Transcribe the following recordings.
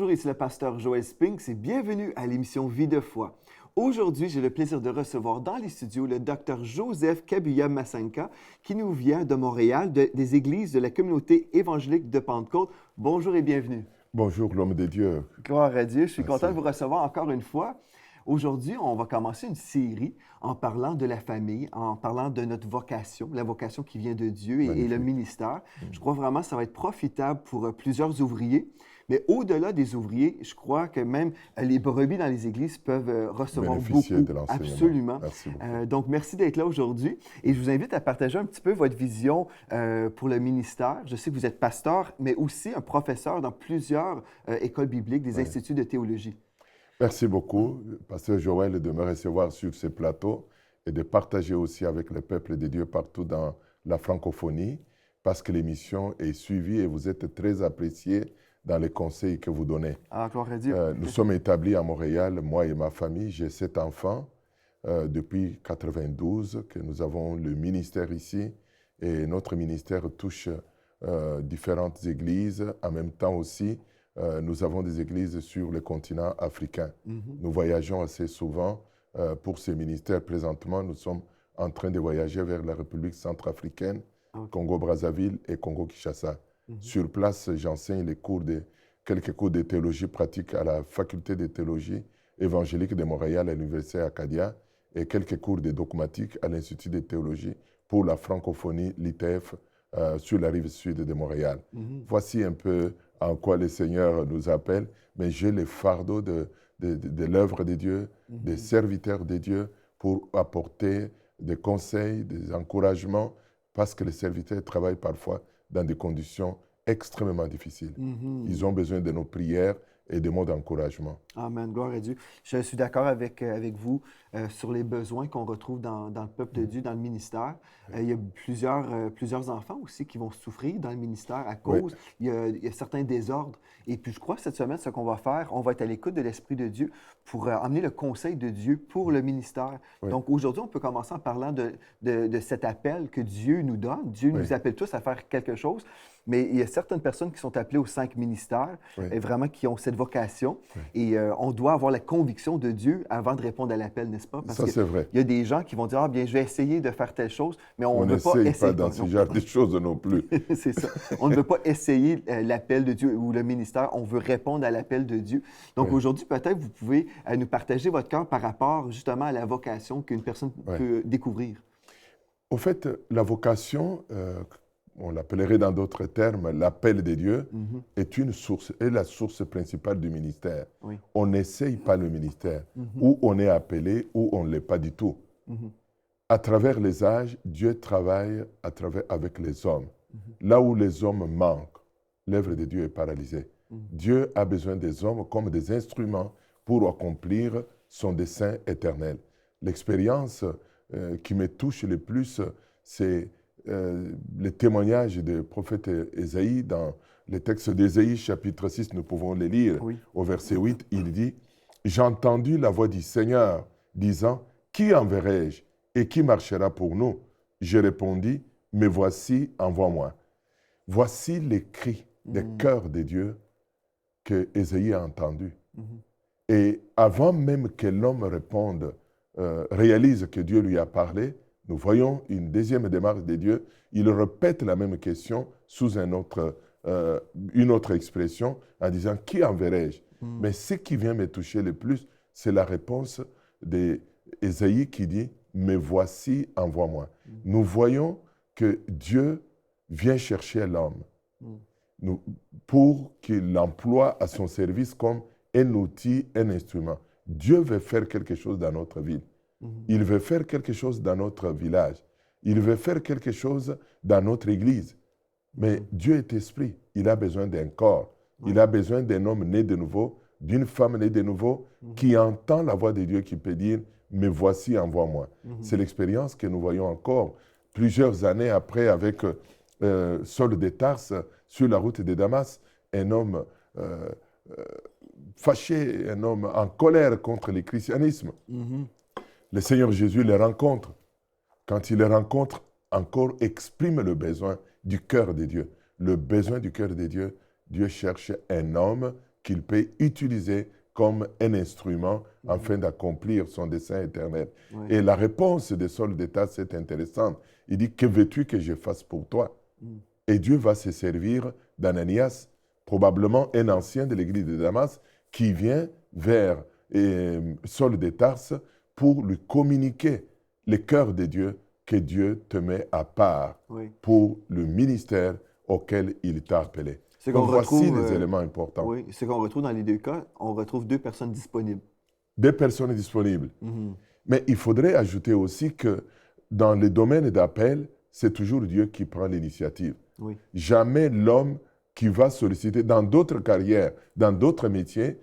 Bonjour, ici le pasteur Joël Spinks et bienvenue à l'émission Vie de foi. Aujourd'hui, j'ai le plaisir de recevoir dans les studios le docteur Joseph Kabuya Masanka qui nous vient de Montréal, des églises de la communauté évangélique de Pentecôte. Bonjour et bienvenue. Bonjour, l'homme de Dieu. Gloire à Dieu, je suis Merci. content de vous recevoir encore une fois. Aujourd'hui, on va commencer une série en parlant de la famille, en parlant de notre vocation, la vocation qui vient de Dieu et le ministère. Je crois vraiment que ça va être profitable pour plusieurs ouvriers. Mais au-delà des ouvriers, je crois que même les brebis dans les églises peuvent recevoir Bénéficier beaucoup. de l'enseignement. Absolument. Merci beaucoup. Donc, merci d'être là aujourd'hui. Et je vous invite à partager un petit peu votre vision pour le ministère. Je sais que vous êtes pasteur, mais aussi un professeur dans plusieurs écoles bibliques, des instituts de théologie. Merci beaucoup, pasteur Joël, de me recevoir sur ce plateau et de partager aussi avec le peuple de Dieu partout dans la francophonie, parce que l'émission est suivie et vous êtes très appréciés dans les conseils que vous donnez. Ah, gloire à Dieu. Nous sommes établis à Montréal, moi et ma famille. J'ai 7 enfants depuis 1992 que nous avons le ministère ici. Et notre ministère touche différentes églises. En même temps aussi, nous avons des églises sur le continent africain. Nous voyageons assez souvent pour ces ministères. Présentement, nous sommes en train de voyager vers la République centrafricaine, Congo-Brazzaville et Congo-Kinshasa. Sur place, j'enseigne quelques cours de théologie pratique à la faculté de théologie évangélique de Montréal à l'Université Acadia et quelques cours de dogmatique à l'Institut de théologie pour la francophonie, l'ITF, sur la rive sud de Montréal. Voici un peu en quoi le Seigneur nous appelle, mais j'ai le fardeau de l'œuvre de Dieu, des serviteurs de Dieu pour apporter des conseils, des encouragements, parce que les serviteurs travaillent parfois dans des conditions extrêmement difficiles. Ils ont besoin de nos prières et de mots d'encouragement. Amen, gloire à Dieu. Je suis d'accord avec vous sur les besoins qu'on retrouve dans le peuple de Dieu, dans le ministère. Il y a plusieurs enfants aussi qui vont souffrir dans le ministère à cause. Il y a certains désordres. Et puis je crois que cette semaine, ce qu'on va faire, on va être à l'écoute de l'Esprit de Dieu pour amener le conseil de Dieu pour le ministère. Donc aujourd'hui, on peut commencer en parlant de cet appel que Dieu nous donne. Dieu nous appelle tous à faire quelque chose. Mais il y a certaines personnes qui sont appelées aux 5 ministères et vraiment qui ont cette vocation. Et on doit avoir la conviction de Dieu avant de répondre à l'appel, n'est-ce pas? Parce ça, c'est vrai. Il y a des gens qui vont dire « Ah bien, je vais essayer de faire telle chose », mais on ne veut pas n'essaye essayer. pas dans ce genre de choses non plus. C'est ça. On ne veut pas essayer l'appel de Dieu ou le ministère. On veut répondre à l'appel de Dieu. Donc aujourd'hui, peut-être vous pouvez nous partager votre cœur par rapport justement à la vocation qu'une personne peut découvrir. Au fait, la vocation, on l'appellerait dans d'autres termes, l'appel de Dieu, est la source principale du ministère. On n'essaye pas le ministère, ou on est appelé, ou on ne l'est pas du tout. À travers les âges, Dieu travaille avec les hommes. Là où les hommes manquent, l'œuvre de Dieu est paralysée. Dieu a besoin des hommes comme des instruments pour accomplir son dessein éternel. L'expérience qui me touche le plus, c'est le témoignage du prophète Ésaïe. Dans le texte d'Ésaïe, chapitre 6, nous pouvons le lire. Au verset 8, il dit « J'ai entendu la voix du Seigneur disant, qui enverrai-je et qui marchera pour nous? J'ai répondu, mais voici, envoie-moi. » Voici les cris des cœurs de Dieu que Ésaïe a entendus. Et avant même que l'homme réponde, réalise que Dieu lui a parlé, nous voyons une deuxième démarche de Dieu. Il répète la même question sous une autre expression en disant « Qui enverrai-je » Mais ce qui vient me toucher le plus, c'est la réponse d'Ésaïe qui dit « Mais voici, envoie-moi ». Nous voyons que Dieu vient chercher l'homme pour qu'il l'emploie à son service comme un outil, un instrument. Dieu veut faire quelque chose dans notre ville. Il veut faire quelque chose dans notre village. Il veut faire quelque chose dans notre église. Mais Dieu est esprit. Il a besoin d'un corps. Il a besoin d'un homme né de nouveau, d'une femme née de nouveau, qui entend la voix de Dieu qui peut dire « Mais voici, envoie-moi ». C'est l'expérience que nous voyons encore plusieurs années après avec Saul de Tarse sur la route de Damas, un homme fâché, un homme en colère contre le christianisme. Le Seigneur Jésus les rencontre. Quand il les rencontre, encore exprime le besoin du cœur de Dieu. Le besoin du cœur de Dieu, Dieu cherche un homme qu'il peut utiliser comme un instrument afin d'accomplir son dessein éternel. Oui. Et la réponse de Saul de Tarse est intéressante. Il dit, que veux-tu que je fasse pour toi? Et Dieu va se servir d'Ananias, probablement un ancien de l'église de Damas, qui vient vers Saul de Tarse pour lui communiquer le cœur de Dieu que Dieu te met à part pour le ministère auquel il t'a appelé. Donc voici les éléments importants. Oui, ce qu'on retrouve dans les deux cas, on retrouve deux personnes disponibles. Deux personnes disponibles. Mais il faudrait ajouter aussi que dans le domaine d'appel, c'est toujours Dieu qui prend l'initiative. Oui. Jamais l'homme qui va solliciter dans d'autres carrières, dans d'autres métiers,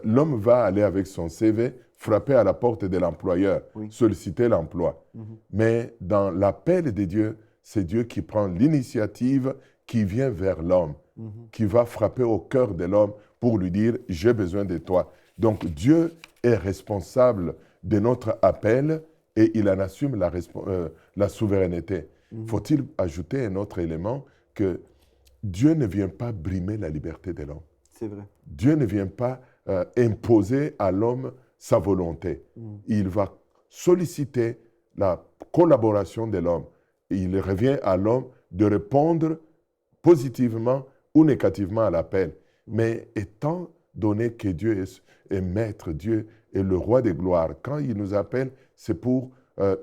l'homme va aller avec son CV, frapper à la porte de l'employeur, solliciter l'emploi. Mais dans l'appel de Dieu, c'est Dieu qui prend l'initiative, qui vient vers l'homme, qui va frapper au cœur de l'homme pour lui dire « j'ai besoin de toi ». Donc Dieu est responsable de notre appel et il en assume la souveraineté. Faut-il ajouter un autre élément que Dieu ne vient pas brimer la liberté de l'homme. C'est vrai. Dieu ne vient pas imposer à l'homme sa volonté. Il va solliciter la collaboration de l'homme. Il revient à l'homme de répondre positivement ou négativement à l'appel. Mais étant donné que Dieu est maître, Dieu est le roi des gloires, quand il nous appelle, c'est pour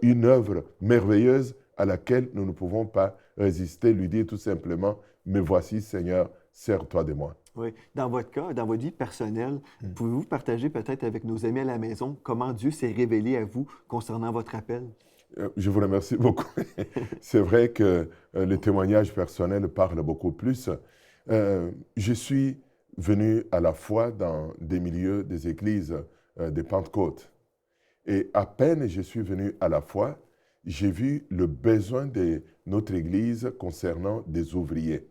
une œuvre merveilleuse à laquelle nous ne pouvons pas résister, lui dire tout simplement, mais voici Seigneur, sers-toi de moi. Oui. Dans votre cas, dans votre vie personnelle, pouvez-vous partager peut-être avec nos amis à la maison comment Dieu s'est révélé à vous concernant votre appel? Je vous remercie beaucoup. C'est vrai que le témoignage personnel parle beaucoup plus. Je suis venu à la fois dans des milieux des églises de Pentecôte. Et à peine je suis venu à la foi, j'ai vu le besoin de notre Église concernant des ouvriers.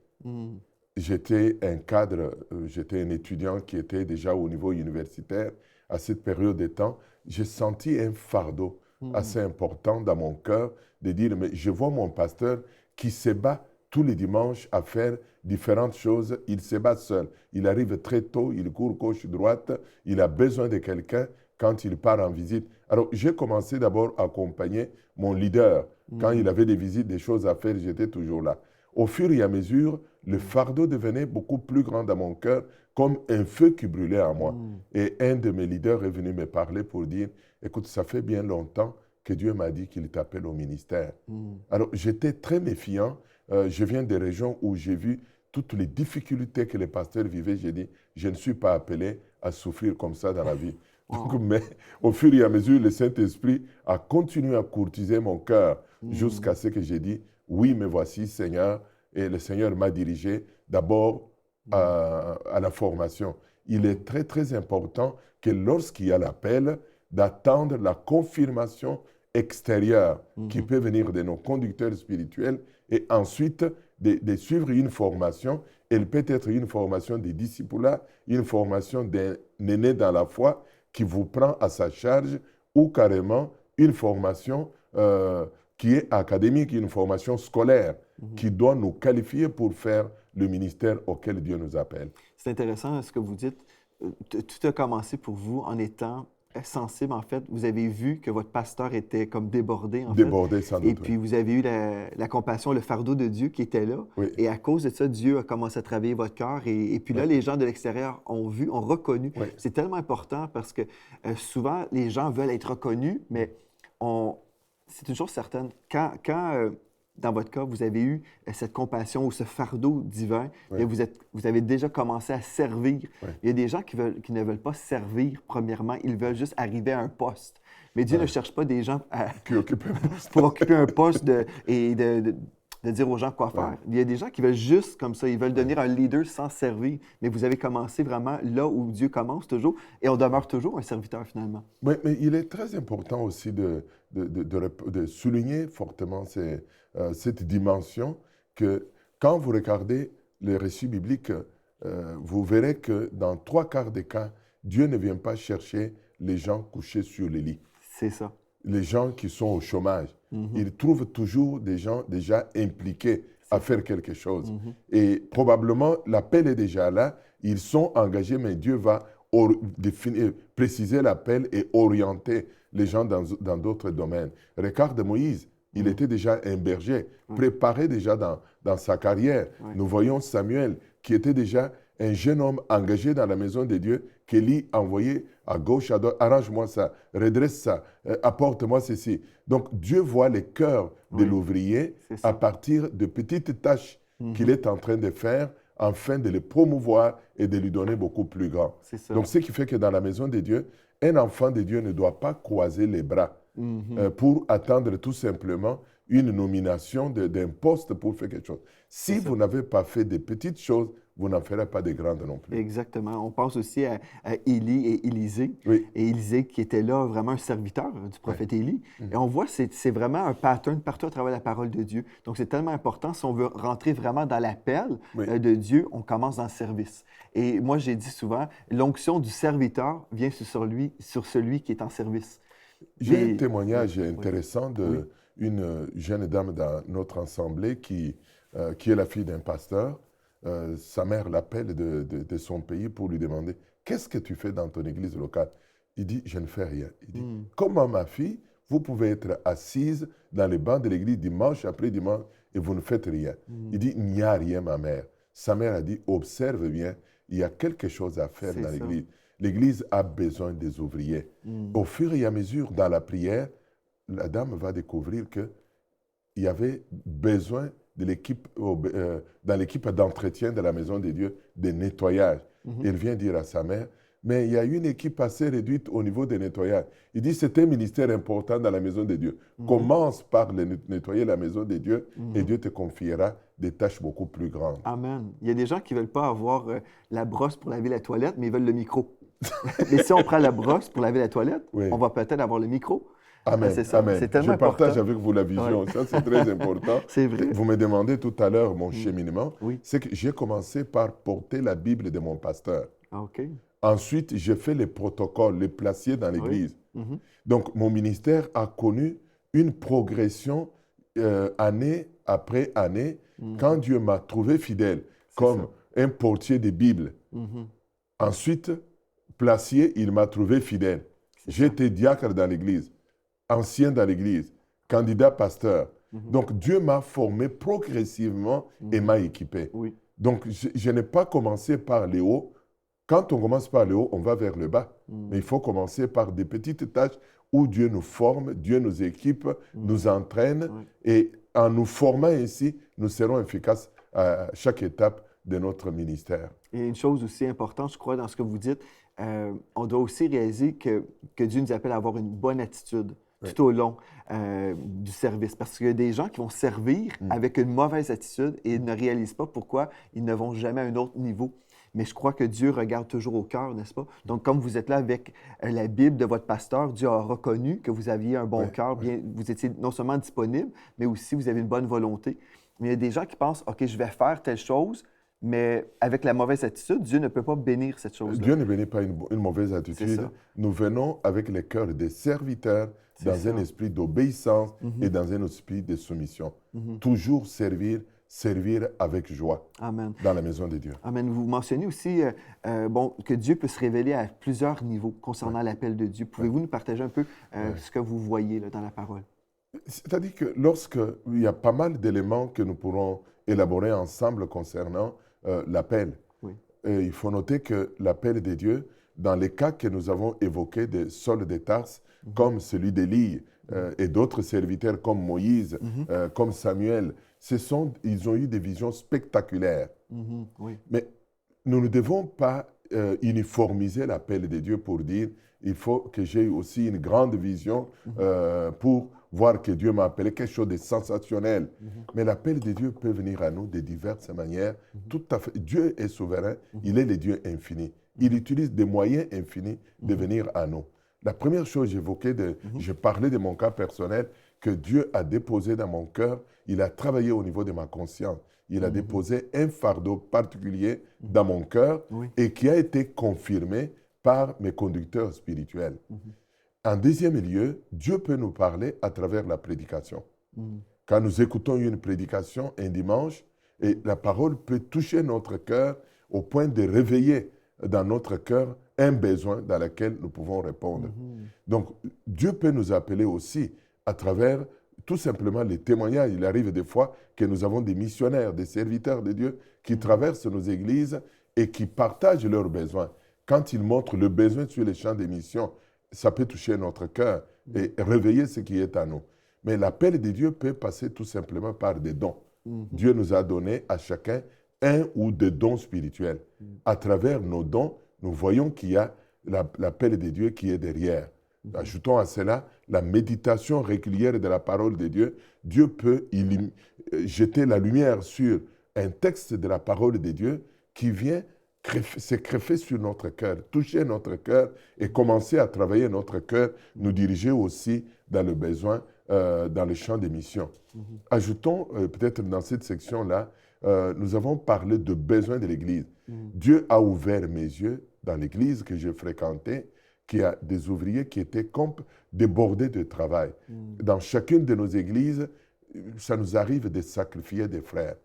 J'étais un cadre, j'étais un étudiant qui était déjà au niveau universitaire. À cette période de temps, j'ai senti un fardeau assez important dans mon cœur de dire, mais je vois mon pasteur qui se bat tous les dimanches à faire différentes choses. Il se bat seul. Il arrive très tôt, il court gauche-droite, il a besoin de quelqu'un quand il part en visite. Alors, j'ai commencé d'abord à accompagner mon leader. Quand il avait des visites, des choses à faire, j'étais toujours là. Au fur et à mesure, le fardeau devenait beaucoup plus grand dans mon cœur, comme un feu qui brûlait en moi. Et un de mes leaders est venu me parler pour dire, écoute, ça fait bien longtemps que Dieu m'a dit qu'il t'appelle au ministère. Alors, j'étais très méfiant. Je viens des régions où j'ai vu toutes les difficultés que les pasteurs vivaient. J'ai dit, je ne suis pas appelé à souffrir comme ça dans la vie. Donc, mais au fur et à mesure, le Saint-Esprit a continué à courtiser mon cœur jusqu'à ce que j'ai dit, oui, me voici, Seigneur. Et le Seigneur m'a dirigé d'abord à la formation. Il est très, très important que lorsqu'il y a l'appel, d'attendre la confirmation extérieure qui peut venir de nos conducteurs spirituels et ensuite de suivre une formation. Elle peut être une formation de disciples, une formation d'un aîné dans la foi qui vous prend à sa charge ou carrément une formation qui est académique, une formation scolaire qui doit nous qualifier pour faire le ministère auquel Dieu nous appelle. C'est intéressant ce que vous dites. Tout a commencé pour vous en étant sensible, en fait. Vous avez vu que votre pasteur était comme débordé, en fait. Débordé, sans doute. Et puis, vous avez eu la compassion, le fardeau de Dieu qui était là. Oui. Et à cause de ça, Dieu a commencé à travailler votre cœur. Et puis là, les gens de l'extérieur ont vu, ont reconnu. Oui. C'est tellement important parce que souvent, les gens veulent être reconnus, mais c'est une chose certaine. Quand dans votre cas, vous avez eu cette compassion ou ce fardeau divin, et vous avez déjà commencé à servir. Il y a des gens qui ne veulent pas servir, premièrement. Ils veulent juste arriver à un poste. Mais Dieu ne cherche pas des gens pour occuper un poste et de dire aux gens quoi faire. Il y a des gens qui veulent juste comme ça. Ils veulent devenir un leader sans servir. Mais vous avez commencé vraiment là où Dieu commence toujours et on demeure toujours un serviteur finalement. Oui, mais il est très important aussi de souligner fortement cette dimension que quand vous regardez les récits bibliques, vous verrez que dans 3/4 des cas, Dieu ne vient pas chercher les gens couchés sur les lits. C'est ça. Les gens qui sont au chômage. Il trouve toujours des gens déjà impliqués à faire quelque chose. Et probablement, l'appel est déjà là. Ils sont engagés, mais Dieu va préciser l'appel et orienter les gens dans d'autres domaines. Regarde Moïse, il était déjà un berger, préparé déjà dans sa carrière. Nous voyons Samuel, qui était déjà un jeune homme engagé dans la maison de Dieu, qu'Élie envoyait à gauche, à droite, arrange-moi ça, redresse ça, apporte-moi ceci. Donc Dieu voit le cœur de l'ouvrier à partir de petites tâches qu'il est en train de faire, afin de le promouvoir et de lui donner beaucoup plus grand. Donc ce qui fait que dans la maison de Dieu, un enfant de Dieu ne doit pas croiser les bras pour attendre tout simplement une nomination d'un poste pour faire quelque chose. Si vous n'avez pas fait de petites choses, vous n'en ferez pas de grandes non plus. Exactement. On pense aussi à Élie et Élisée. Oui. Et Élisée qui était là, vraiment un serviteur du prophète Élie. Et on voit que c'est vraiment un pattern partout à travers la parole de Dieu. Donc, c'est tellement important. Si on veut rentrer vraiment dans l'appel de Dieu, on commence dans le service. Et moi, j'ai dit souvent, l'onction du serviteur vient sur celui qui est en service. J'ai un témoignage intéressant d'une jeune dame dans notre assemblée qui est la fille d'un pasteur. Sa mère l'appelle de son pays pour lui demander « Qu'est-ce que tu fais dans ton église locale ?» Il dit « Je ne fais rien. » Il dit « Comment ma fille, vous pouvez être assise dans les bancs de l'église dimanche après dimanche et vous ne faites rien. » Il dit « Il n'y a rien, ma mère. » Sa mère a dit « Observe bien, il y a quelque chose à faire dans l'église. L'église a besoin des ouvriers. » Au fur et à mesure, dans la prière, la dame va découvrir qu'il y avait besoin de l'équipe, dans l'équipe d'entretien de la maison de Dieu, de nettoyage. Il vient dire à sa mère, mais il y a une équipe assez réduite au niveau des nettoyages. Il dit, c'est un ministère important dans la maison de Dieu. Commence par nettoyer la maison de Dieu et Dieu te confiera des tâches beaucoup plus grandes. Amen. Il y a des gens qui ne veulent pas avoir la brosse pour laver la toilette, mais ils veulent le micro. Mais si on prend la brosse pour laver la toilette, on va peut-être avoir le micro. Amen. C'est ça. Amen. C'est tellement Je partage important. avec vous la vision. Ça, c'est très important. C'est vrai. Vous me demandez tout à l'heure mon cheminement. Oui. C'est que j'ai commencé par porter la Bible de mon pasteur. OK. Ensuite, j'ai fait les protocoles, les placiers dans l'Église. Donc, mon ministère a connu une progression année après année quand Dieu m'a trouvé fidèle comme un portier des Bibles. Ensuite, placier, il m'a trouvé fidèle. J'étais diacre dans l'Église, ancien dans l'Église, candidat pasteur. Donc, Dieu m'a formé progressivement et m'a équipé. Donc, je n'ai pas commencé par les hauts. Quand on commence par le haut, on va vers le bas. Mais il faut commencer par des petites tâches où Dieu nous forme, Dieu nous équipe, nous entraîne. Et en nous formant ainsi, nous serons efficaces à chaque étape de notre ministère. Et une chose aussi importante, je crois, dans ce que vous dites, on doit aussi réaliser que Dieu nous appelle à avoir une bonne attitude tout au long du service. Parce qu'il y a des gens qui vont servir avec une mauvaise attitude et ils ne réalisent pas pourquoi ils ne vont jamais à un autre niveau. Mais je crois que Dieu regarde toujours au cœur, n'est-ce pas? Donc, comme vous êtes là avec la Bible de votre pasteur, Dieu a reconnu que vous aviez un bon cœur, vous étiez non seulement disponible, mais aussi vous avez une bonne volonté. Mais il y a des gens qui pensent, OK, je vais faire telle chose, mais avec la mauvaise attitude, Dieu ne peut pas bénir cette chose-là. Dieu ne bénit pas une mauvaise attitude. Nous venons avec le cœur des serviteurs, dans un esprit d'obéissance et dans un esprit de soumission. Toujours servir avec joie. Amen. Dans la maison de Dieu. Amen. Vous mentionnez aussi que Dieu peut se révéler à plusieurs niveaux concernant l'appel de Dieu. Pouvez-vous nous partager un peu ce que vous voyez là, dans la parole? C'est-à-dire que lorsqu'il y a pas mal d'éléments que nous pourrons élaborer ensemble concernant l'appel, il faut noter que l'appel de Dieu, dans les cas que nous avons évoqués de Saul de Tarse, comme celui d'Élie et d'autres serviteurs comme Moïse, comme Samuel, ils ont eu des visions spectaculaires. Mais nous ne devons pas uniformiser l'appel de Dieu pour dire il faut que j'ai aussi une grande vision pour voir que Dieu m'a appelé quelque chose de sensationnel. Mais l'appel de Dieu peut venir à nous de diverses manières. Tout à fait. Dieu est souverain, il est le Dieu infini. Il utilise des moyens infinis de venir à nous. La première chose, je parlais de mon cas personnel, que Dieu a déposé dans mon cœur, il a travaillé au niveau de ma conscience. Il a déposé un fardeau particulier dans mon cœur et qui a été confirmé par mes conducteurs spirituels. En deuxième lieu, Dieu peut nous parler à travers la prédication. Quand nous écoutons une prédication un dimanche, et la parole peut toucher notre cœur au point de réveiller dans notre cœur un besoin dans lequel nous pouvons répondre. Donc, Dieu peut nous appeler aussi à travers tout simplement les témoignages. Il arrive des fois que nous avons des missionnaires, des serviteurs de Dieu qui traversent nos églises et qui partagent leurs besoins. Quand ils montrent le besoin sur les champs des missions, ça peut toucher notre cœur et réveiller ce qui est à nous. Mais l'appel de Dieu peut passer tout simplement par des dons. Dieu nous a donné à chacun un ou des dons spirituels. À travers nos dons, nous voyons qu'il y a l'appel de Dieu qui est derrière. Ajoutons à cela la méditation régulière de la parole de Dieu. Dieu peut jeter la lumière sur un texte de la parole de Dieu qui vient se greffer sur notre cœur, toucher notre cœur et commencer à travailler notre cœur, nous diriger aussi dans le besoin, dans le champ des missions. Ajoutons peut-être dans cette section-là, nous avons parlé de besoins de l'Église. Dieu a ouvert mes yeux dans l'Église que j'ai fréquentée, qui a des ouvriers qui étaient débordés de travail. Dans chacune de nos églises, ça nous arrive de sacrifier des frères.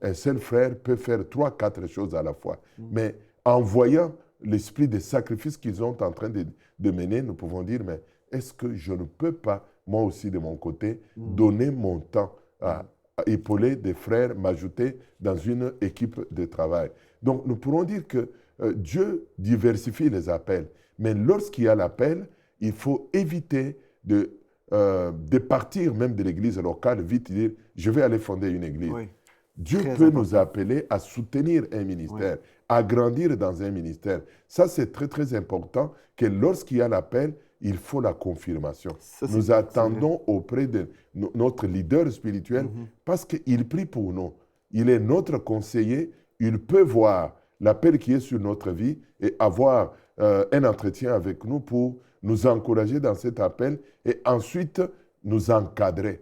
Un seul frère peut faire 3, 4 choses à la fois. Mais en voyant l'esprit de sacrifice qu'ils sont en train de mener, nous pouvons dire, mais est-ce que je ne peux pas, moi aussi de mon côté, donner mon temps à épauler des frères, m'ajouter dans une équipe de travail. Donc nous pourrons dire que Dieu diversifie les appels. Mais lorsqu'il y a l'appel, il faut éviter de partir même de l'église locale, vite dire, je vais aller fonder une église. Oui. Dieu Très peut important. nous appeler à soutenir un ministère, à grandir dans un ministère. Ça, c'est très, très important que lorsqu'il y a l'appel, il faut la confirmation. Ça, Nous attendons auprès de notre leader spirituel parce qu'il prie pour nous. Il est notre conseiller. Il peut voir l'appel qui est sur notre vie et avoir un entretien avec nous pour nous encourager dans cet appel et ensuite nous encadrer.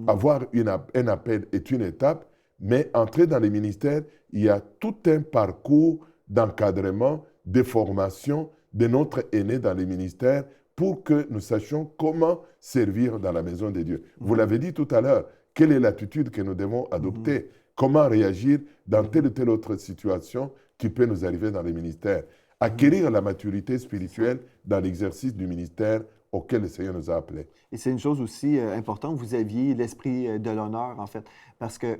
Avoir un appel est une étape, mais entrer dans les ministères, il y a tout un parcours d'encadrement, de formation de notre aîné dans les ministères pour que nous sachions comment servir dans la maison de Dieu. Vous l'avez dit tout à l'heure, quelle est l'attitude que nous devons adopter? Comment réagir dans telle ou telle autre situation qui peut nous arriver dans les ministères? Acquérir la maturité spirituelle dans l'exercice du ministère auquel le Seigneur nous a appelés. Et c'est une chose aussi importante, vous aviez l'esprit de l'honneur, en fait, parce que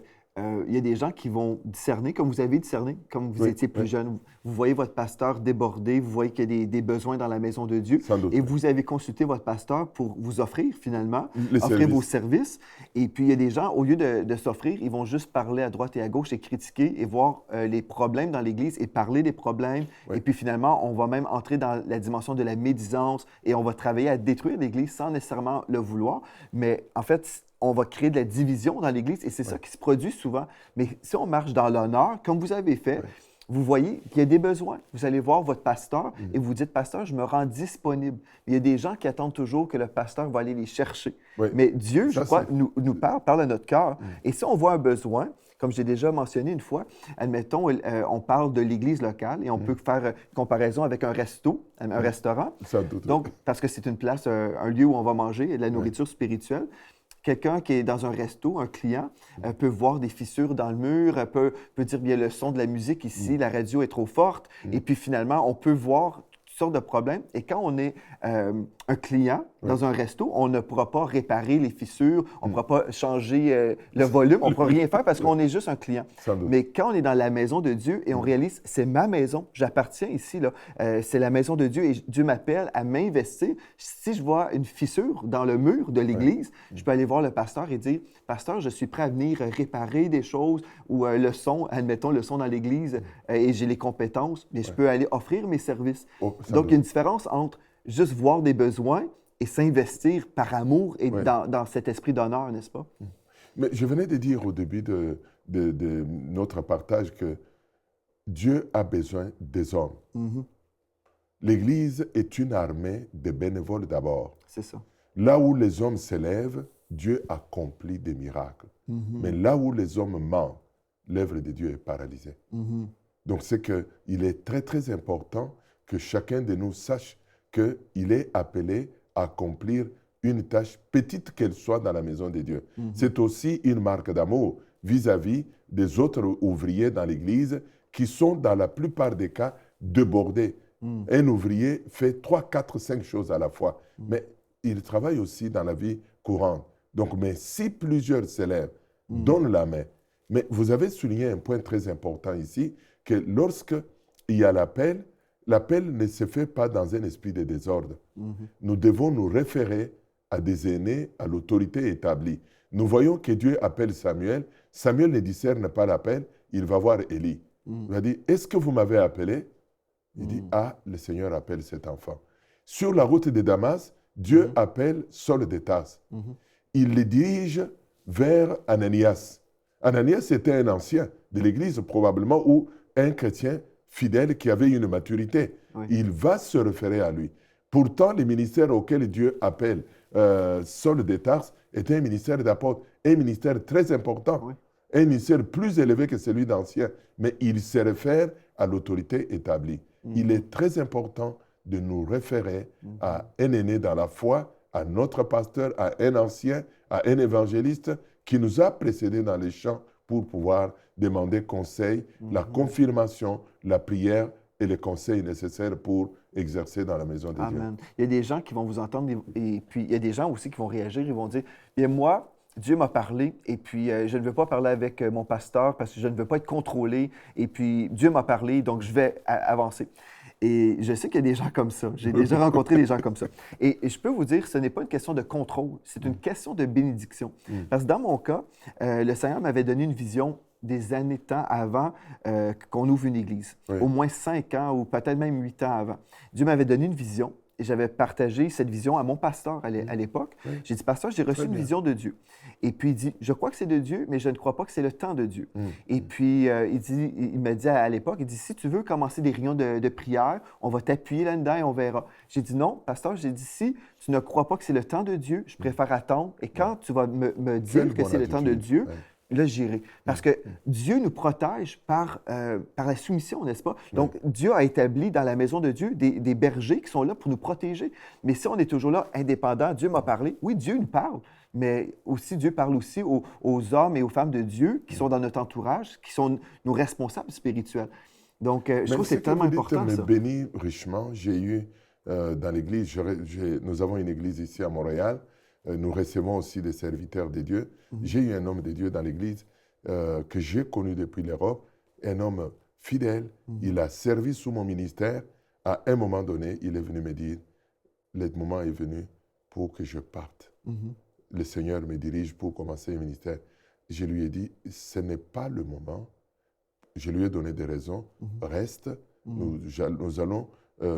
il y a des gens qui vont discerner, comme vous avez discerné, comme vous étiez plus jeune. Vous voyez votre pasteur déborder, vous voyez qu'il y a des besoins dans la maison de Dieu. Sans doute. Et vous avez consulté votre pasteur pour vous offrir, finalement, Les offrir services. vos services. Et puis, il y a des gens, au lieu de s'offrir, ils vont juste parler à droite et à gauche et critiquer et voir les problèmes dans l'Église et parler des problèmes. Oui. Et puis, finalement, on va même entrer dans la dimension de la médisance et on va travailler à détruire l'Église sans nécessairement le vouloir. Mais en fait, on va créer de la division dans l'Église et c'est ça qui se produit souvent. Mais si on marche dans l'honneur, comme vous avez fait, vous voyez qu'il y a des besoins. Vous allez voir votre pasteur et vous dites, pasteur, je me rends disponible. Il y a des gens qui attendent toujours que le pasteur va aller les chercher. Oui. Mais Dieu, Ça, je crois, c'est- nous parle à notre cœur. Et si on voit un besoin, comme j'ai déjà mentionné une fois, admettons, on parle de l'Église locale et on peut faire une comparaison avec un resto, un restaurant. Sans doute. Donc, parce que c'est une place, un lieu où on va manger et de la nourriture spirituelle. Quelqu'un qui est dans un resto, un client, peut voir des fissures dans le mur, peut dire, bien, le son de la musique ici, la radio est trop forte. Et puis finalement, on peut voir toutes sortes de problèmes. Et quand on est un client dans un resto, on ne pourra pas réparer les fissures, on ne pourra pas changer le volume, on ne pourra rien faire parce qu'on est juste un client. Sans doute. Mais quand on est dans la maison de Dieu et on réalise, c'est ma maison, j'appartiens ici, là, c'est la maison de Dieu et Dieu m'appelle à m'investir. Si je vois une fissure dans le mur de l'Église, je peux aller voir le pasteur et dire, pasteur, je suis prêt à venir réparer des choses ou le son, admettons le son dans l'Église et j'ai les compétences, mais je peux aller offrir mes services. Oh, sans Donc, il y a une doute. différence entre juste voir des besoins et s'investir par amour et Ouais. dans cet esprit d'honneur, n'est-ce pas? Mais je venais de dire au début de notre partage que Dieu a besoin des hommes. L'Église est une armée de bénévoles d'abord. C'est ça. Là où les hommes s'élèvent, Dieu accomplit des miracles. Mais là où les hommes mentent, l'œuvre de Dieu est paralysée. Donc c'est qu'il est très très important que chacun de nous sache qu'il est appelé à accomplir une tâche, petite qu'elle soit, dans la maison de Dieu. C'est aussi une marque d'amour vis-à-vis des autres ouvriers dans l'Église qui sont, dans la plupart des cas, débordés. Un ouvrier fait 3, 4, 5 choses à la fois, mais il travaille aussi dans la vie courante. Donc, mais si plusieurs s'élèvent, donnent la main. Mais vous avez souligné un point très important ici, que lorsque il y a l'appel ne se fait pas dans un esprit de désordre. Nous devons nous référer à des aînés, à l'autorité établie. Nous voyons que Dieu appelle Samuel. Samuel ne discerne pas l'appel, il va voir Élie. Il va dire, est-ce que vous m'avez appelé? Il dit, ah, le Seigneur appelle cet enfant. Sur la route de Damas, Dieu appelle Saul de Tarse. Il le dirige vers Ananias. Ananias était un ancien de l'Église, probablement, ou un chrétien fidèle qui avait une maturité. Oui. Il va se référer à lui. Pourtant, le ministère auquel Dieu appelle Saul de Tarse était un ministère d'apôtre, un ministère très important, oui. Un ministère plus élevé que celui d'ancien, mais il se réfère à l'autorité établie. Il est très important de nous référer à un aîné dans la foi, à notre pasteur, à un ancien, à un évangéliste qui nous a précédés dans les champs pour pouvoir demander conseil, la confirmation, la prière et les conseils nécessaires pour exercer dans la maison de Dieu. Amen. Il y a des gens qui vont vous entendre et puis il y a des gens aussi qui vont réagir, ils vont dire, bien moi, Dieu m'a parlé et puis je ne veux pas parler avec mon pasteur parce que je ne veux pas être contrôlé et puis Dieu m'a parlé, donc je vais avancer. Et je sais qu'il y a des gens comme ça. J'ai déjà rencontré des gens comme ça. Et je peux vous dire, ce n'est pas une question de contrôle, c'est une question de bénédiction. Parce que dans mon cas, le Seigneur m'avait donné une vision des années de temps avant qu'on ouvre une église. Oui. Au moins 5 ans ou peut-être même 8 ans avant. Dieu m'avait donné une vision et j'avais partagé cette vision à mon pasteur à l'époque. Oui. J'ai dit, pasteur, j'ai reçu une vision de Dieu. Et puis il dit, je crois que c'est de Dieu, mais je ne crois pas que c'est le temps de Dieu. Et puis il m'a dit à l'époque, il dit, si tu veux commencer des réunions de prière, on va t'appuyer là-dedans et on verra. J'ai dit, non, pasteur, j'ai dit, si tu ne crois pas que c'est le temps de Dieu, je préfère attendre. Et quand tu vas me dire que c'est le temps de Dieu, là, j'irai. Parce que Dieu nous protège par la soumission, n'est-ce pas? Donc, Dieu a établi dans la maison de Dieu des bergers qui sont là pour nous protéger. Mais si on est toujours là, indépendant, Dieu m'a parlé. Oui, Dieu nous parle, mais aussi Dieu parle aussi aux hommes et aux femmes de Dieu qui sont dans notre entourage, qui sont nos responsables spirituels. Donc, je trouve que c'est tellement important, ça. Me bénit richement. J'ai eu dans l'Église, nous avons une église ici à Montréal. Nous recevons aussi des serviteurs de Dieu. J'ai eu un homme de Dieu dans l'Église que j'ai connu depuis l'Europe, un homme fidèle. Il a servi sous mon ministère. À un moment donné, il est venu me dire, le moment est venu pour que je parte. Le Seigneur me dirige pour commencer le ministère. Je lui ai dit, ce n'est pas le moment. Je lui ai donné des raisons. Reste, nous allons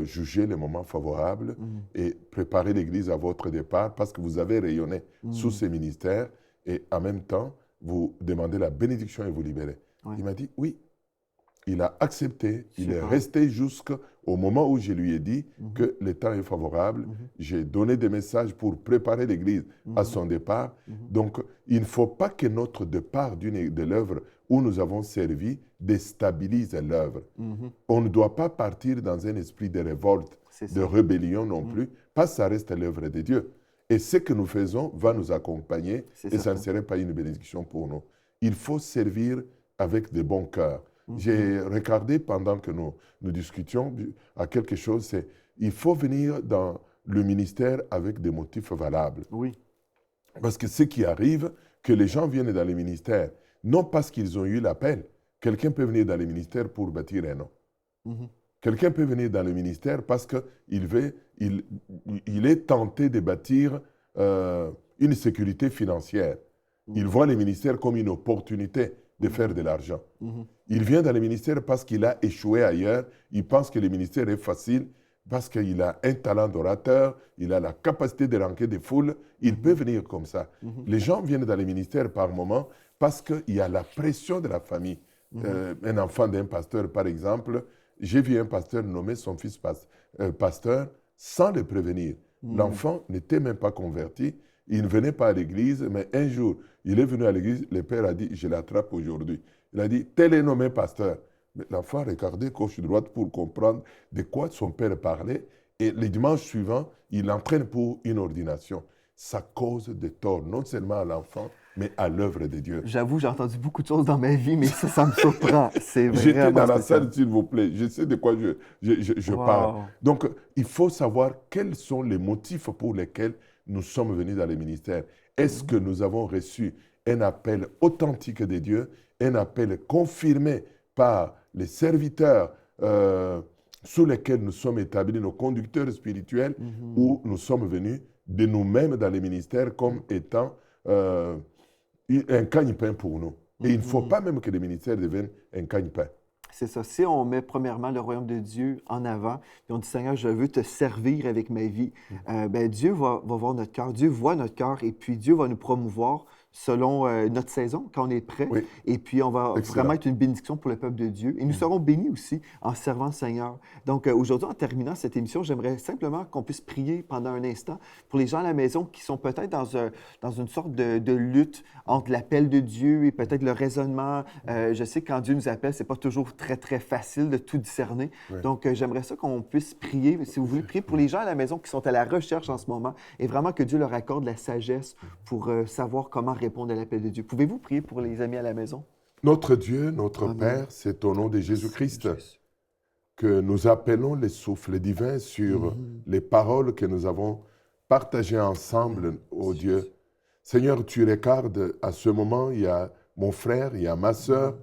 juger les moments favorables et préparer l'Église à votre départ parce que vous avez rayonné sous ces ministères et en même temps, vous demandez la bénédiction et vous libérez. Ouais. Il m'a dit oui. Il a accepté, il est resté jusqu'au moment où je lui ai dit que le temps est favorable. J'ai donné des messages pour préparer l'Église à son départ. Donc, il ne faut pas que notre départ de l'œuvre où nous avons servi déstabilise l'œuvre. On ne doit pas partir dans un esprit de révolte, de rébellion non plus, parce que ça reste l'œuvre de Dieu. Et ce que nous faisons va nous accompagner et ça ne serait pas une bénédiction pour nous. Il faut servir avec de bons cœurs. J'ai regardé pendant que nous discutions à quelque chose, c'est il faut venir dans le ministère avec des motifs valables. Oui. Parce que ce qui arrive, que les gens viennent dans le ministère, non parce qu'ils ont eu l'appel. Quelqu'un peut venir dans le ministère pour bâtir un nom. Quelqu'un peut venir dans le ministère parce qu'il est tenté de bâtir une sécurité financière. Il voit le ministère comme une opportunité de faire de l'argent. Il vient dans le ministère parce qu'il a échoué ailleurs. Il pense que le ministère est facile parce qu'il a un talent d'orateur, il a la capacité de ranquer des foules. Il peut venir comme ça. Les gens viennent dans le ministère par moment parce qu'il y a la pression de la famille. Un enfant d'un pasteur, par exemple, j'ai vu un pasteur nommer son fils pasteur sans le prévenir. L'enfant n'était même pas converti. Il ne venait pas à l'église, mais un jour, il est venu à l'église, le père a dit, je l'attrape aujourd'hui. Il a dit, tel est nommé pasteur. L'enfant a regardé gauche-droite pour comprendre de quoi son père parlait. Et le dimanche suivant, il l'entraîne pour une ordination. ça cause des torts, non seulement à l'enfant, mais à l'œuvre de Dieu. J'avoue, j'ai entendu beaucoup de choses dans ma vie, mais ça me surprend. C'est vraiment J'étais dans la spécial. salle, s'il vous plaît. Je sais de quoi je parle. Wow. Donc, il faut savoir quels sont les motifs pour lesquels nous sommes venus dans les ministères. Est-ce que nous avons reçu un appel authentique de Dieu, un appel confirmé par les serviteurs sous lesquels nous sommes établis, nos conducteurs spirituels, ou nous sommes venus de nous-mêmes dans les ministères comme étant un gagne-pain pour nous. Et il ne faut pas même que les ministères deviennent un gagne-pain. C'est ça. Si on met premièrement le royaume de Dieu en avant, puis on dit, Seigneur, je veux te servir avec ma vie, ben Dieu va voir notre cœur, Dieu voit notre cœur, et puis Dieu va nous promouvoir selon notre saison, quand on est prêt. Oui. Et puis, on va vraiment être une bénédiction pour le peuple de Dieu. Et nous serons bénis aussi en servant le Seigneur. Donc, aujourd'hui, en terminant cette émission, j'aimerais simplement qu'on puisse prier pendant un instant pour les gens à la maison qui sont peut-être dans une sorte de lutte entre l'appel de Dieu et peut-être le raisonnement. Je sais que quand Dieu nous appelle, c'est pas toujours très, très facile de tout discerner. Oui. Donc, j'aimerais ça qu'on puisse prier, si vous voulez, prier pour les gens à la maison qui sont à la recherche en ce moment et vraiment que Dieu leur accorde la sagesse pour savoir comment répondre à l'appel de Dieu. Pouvez-vous prier pour les amis à la maison? Notre Dieu, notre Amen. Père, c'est au nom de Jésus-Christ Jésus. que nous appelons les souffles divins sur les paroles que nous avons partagées ensemble, ô Dieu. Seigneur, tu regardes à ce moment, il y a mon frère, il y a ma sœur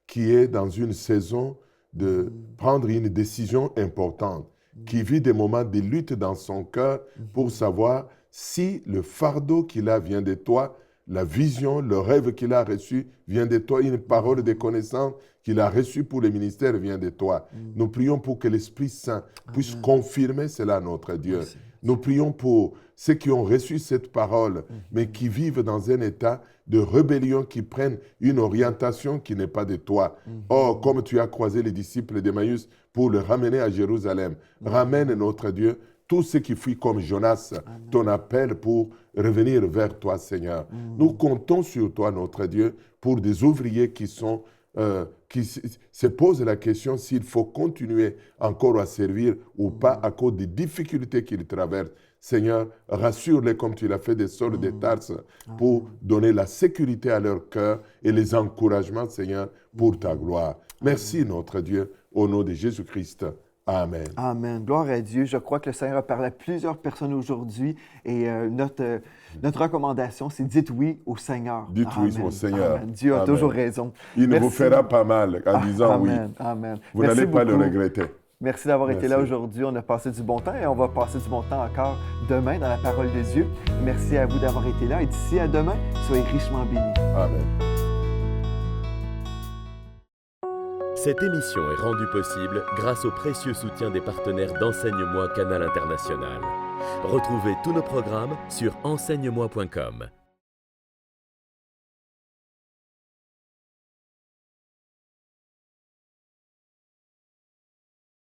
qui est dans une saison de prendre une décision importante, qui vit des moments de lutte dans son cœur pour savoir si le fardeau qu'il a vient de toi, la vision, le rêve qu'il a reçu vient de toi, une parole de connaissance qu'il a reçue pour le ministère vient de toi. Nous prions pour que l'Esprit Saint puisse confirmer cela, notre Dieu. Merci. Nous prions pour ceux qui ont reçu cette parole, mais qui vivent dans un état de rébellion, qui prennent une orientation qui n'est pas de toi. Oh, comme tu as croisé les disciples d'Emmaüs pour le ramener à Jérusalem, ramène, notre Dieu, tous ceux qui fuient comme Jonas, ton appel pour revenir vers toi, Seigneur. Nous comptons sur toi, notre Dieu, pour des ouvriers qui se posent la question s'il faut continuer encore à servir ou pas à cause des difficultés qu'ils traversent. Seigneur, rassure-les comme tu l'as fait des Sauls de Tarse pour donner la sécurité à leur cœur et les encouragements, Seigneur, pour ta gloire. Merci, notre Dieu, au nom de Jésus-Christ. Amen. Amen. Gloire à Dieu. Je crois que le Seigneur a parlé à plusieurs personnes aujourd'hui et notre recommandation, c'est dites oui au Seigneur. Dites oui au Seigneur. Amen. Dieu a Amen. toujours raison. Il ne Merci. vous fera pas mal en disant oui. Amen. Amen. Vous Merci n'allez pas le beaucoup. regretter. Merci d'avoir été là Merci. aujourd'hui. On a passé du bon temps et on va passer du bon temps encore demain dans la parole de Dieu. Merci à vous d'avoir été là et d'ici à demain, soyez richement bénis. Amen. Cette émission est rendue possible grâce au précieux soutien des partenaires d'Enseigne-moi Canal International. Retrouvez tous nos programmes sur enseigne-moi.com.